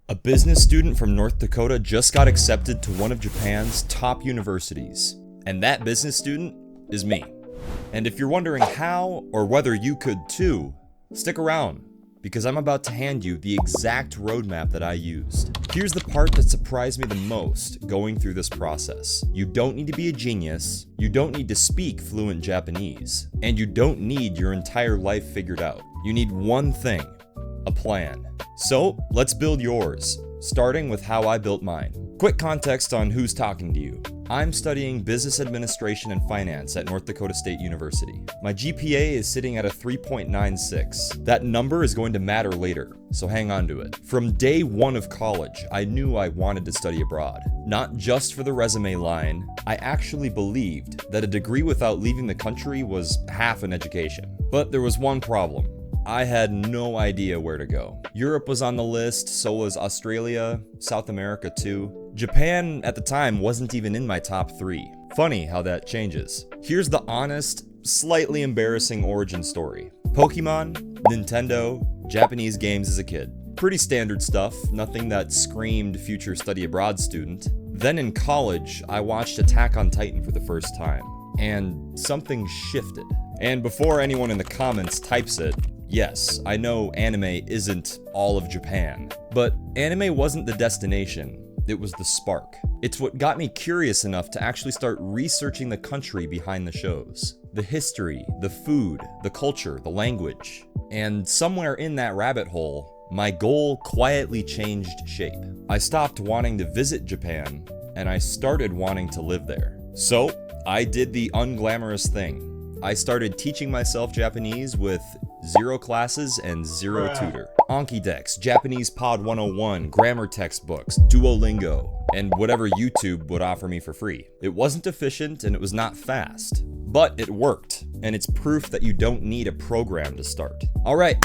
A business student from North Dakota just got accepted to one of Japan's top universities. And that business student is me. And if you're wondering how or whether you could too, stick around, because I'm about to hand you the exact roadmap that I used. Here's the part that surprised me the most going through this process. You don't need to be a genius, you don't need to speak fluent Japanese, and you don't need your entire life figured out. You need one thing: a plan. So let's build yours, starting with how I built mine. Quick context on who's talking to you. I'm studying business administration and finance at North Dakota State University. My GPA is sitting at a 3.96. That number is going to matter later, so hang on to it. From day one of college, I knew I wanted to study abroad. Not just for the resume line, I actually believed that a degree without leaving the country was half an education. But there was one problem. I had no idea where to go. Europe was on the list, so was Australia, South America too. Japan at the time wasn't even in my top 3. Funny how that changes. Here's the honest, slightly embarrassing origin story. Pokemon, Nintendo, Japanese games as a kid. Pretty standard stuff, nothing that screamed future study abroad student. Then in college, I watched Attack on Titan for the first time, and something shifted. And before anyone in the comments types it, yes, I know anime isn't all of Japan, but anime wasn't the destination, it was the spark. It's what got me curious enough to actually start researching the country behind the shows. The history, the food, the culture, the language. And somewhere in that rabbit hole, my goal quietly changed shape. I stopped wanting to visit Japan, and I started wanting to live there. So, I did the unglamorous thing. I started teaching myself Japanese with 0 classes and 0 tutor. Anki Dex, Japanese Pod 101, grammar textbooks, Duolingo, and whatever YouTube would offer me for free. It wasn't efficient and it was not fast, but it worked, and it's proof that you don't need a program to start. Alright,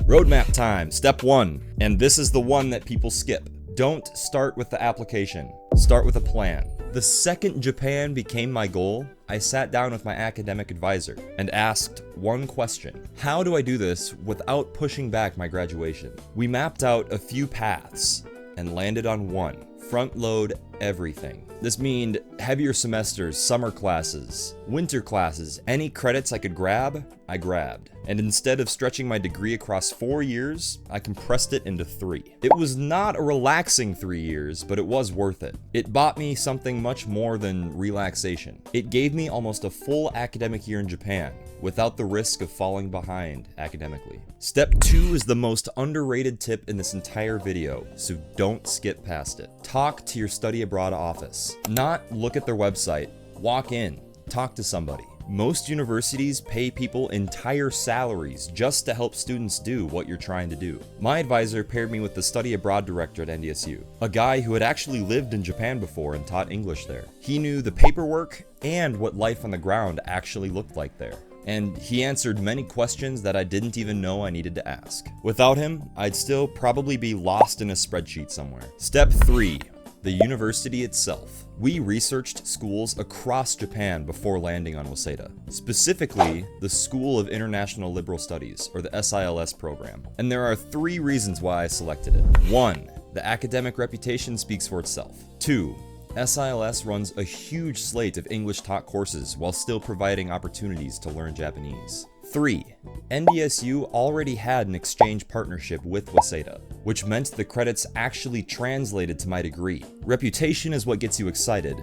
roadmap time, step 1, and this is the one that people skip. Don't start with the application, start with a plan. The second Japan became my goal, I sat down with my academic advisor and asked one question: how do I do this without pushing back my graduation? We mapped out a few paths and landed on one: front load everything. This meant heavier semesters, summer classes, winter classes, any credits I could grab, I grabbed. And instead of stretching my degree across 4 years, I compressed it into 3. It was not a relaxing 3 years, but it was worth it. It bought me something much more than relaxation. It gave me almost a full academic year in Japan, without the risk of falling behind academically. Step 2 is the most underrated tip in this entire video, so don't skip past it. Talk to your study abroad office. Not look at their website. Walk in, talk to somebody. Most universities pay people entire salaries just to help students do what you're trying to do. My advisor paired me with the study abroad director at NDSU, a guy who had actually lived in Japan before and taught English there. He knew the paperwork and what life on the ground actually looked like there. And he answered many questions that I didn't even know I needed to ask. Without him, I'd still probably be lost in a spreadsheet somewhere. Step 3. The university itself. We researched schools across Japan before landing on Waseda, specifically the School of International Liberal Studies, or the SILS program. And there are 3 reasons why I selected it. 1. The academic reputation speaks for itself. 2. SILS runs a huge slate of English taught courses while still providing opportunities to learn Japanese. 3. NDSU already had an exchange partnership with Waseda, which meant the credits actually translated to my degree. Reputation is what gets you excited.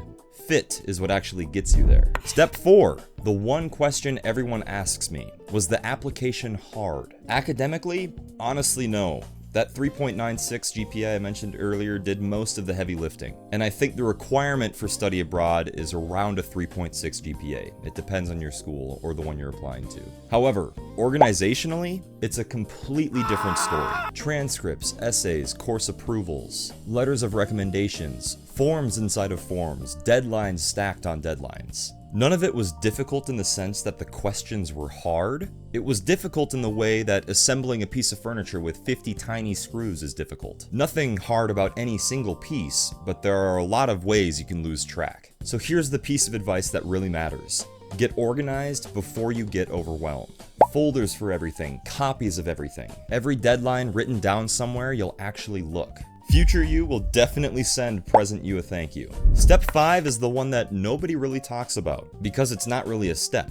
Fit is what actually gets you there. Step 4. The one question everyone asks me: was the application hard? Academically, honestly no. That 3.96 GPA I mentioned earlier did most of the heavy lifting, and I think the requirement for study abroad is around a 3.6 GPA. It depends on your school or the one you're applying to. However, organizationally, it's a completely different story. Transcripts, essays, course approvals, letters of recommendations, forms inside of forms, deadlines stacked on deadlines. None of it was difficult in the sense that the questions were hard. It was difficult in the way that assembling a piece of furniture with 50 tiny screws is difficult. Nothing hard about any single piece, but there are a lot of ways you can lose track. So here's the piece of advice that really matters. Get organized before you get overwhelmed. Folders for everything, copies of everything. Every deadline written down somewhere you'll actually look. Future you will definitely send present you a thank you. Step 5 is the one that nobody really talks about, because it's not really a step.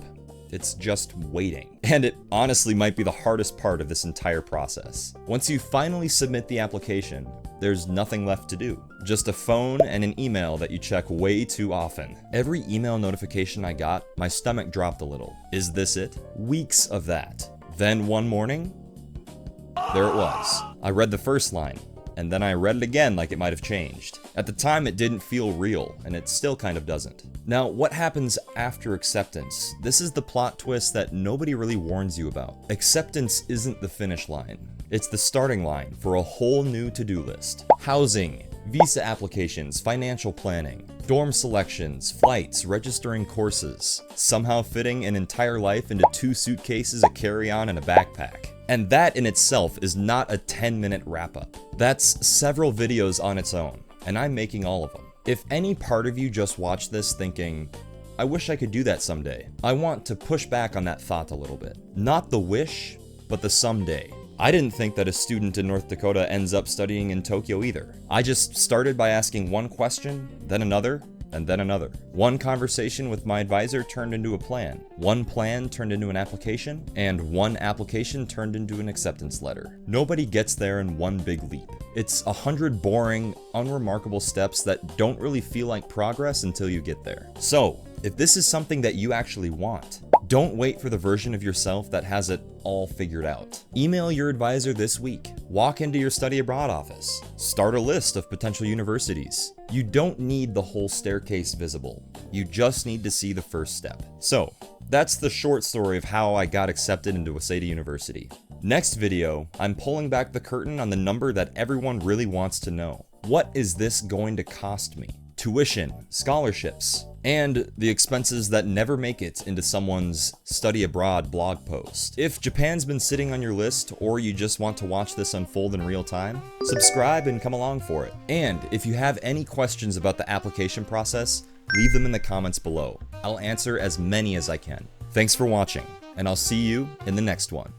It's just waiting. And it honestly might be the hardest part of this entire process. Once you finally submit the application, there's nothing left to do. Just a phone and an email that you check way too often. Every email notification I got, my stomach dropped a little. Is this it? Weeks of that. Then one morning, there it was. I read the first line, and then I read it again like it might have changed. At the time, it didn't feel real, and it still kind of doesn't. Now, what happens after acceptance? This is the plot twist that nobody really warns you about. Acceptance isn't the finish line. It's the starting line for a whole new to-do list. Housing, visa applications, financial planning, dorm selections, flights, registering courses, somehow fitting an entire life into 2 suitcases, a carry-on, and a backpack. And that in itself is not a 10-minute wrap-up. That's several videos on its own, and I'm making all of them. If any part of you just watched this thinking, I wish I could do that someday, I want to push back on that thought a little bit. Not the wish, but the someday. I didn't think that a student in North Dakota ends up studying in Tokyo either. I just started by asking one question, then another, and then another. One conversation with my advisor turned into a plan. One plan turned into an application, and one application turned into an acceptance letter. Nobody gets there in one big leap. It's 100 boring, unremarkable steps that don't really feel like progress until you get there. So, if this is something that you actually want, don't wait for the version of yourself that has it all figured out. Email your advisor this week. Walk into your study abroad office. Start a list of potential universities. You don't need the whole staircase visible. You just need to see the first step. So, that's the short story of how I got accepted into Waseda University. Next video, I'm pulling back the curtain on the number that everyone really wants to know. What is this going to cost me? Tuition, scholarships, and the expenses that never make it into someone's study abroad blog post. If Japan's been sitting on your list, or you just want to watch this unfold in real time, subscribe and come along for it. And if you have any questions about the application process, leave them in the comments below. I'll answer as many as I can. Thanks for watching, and I'll see you in the next one.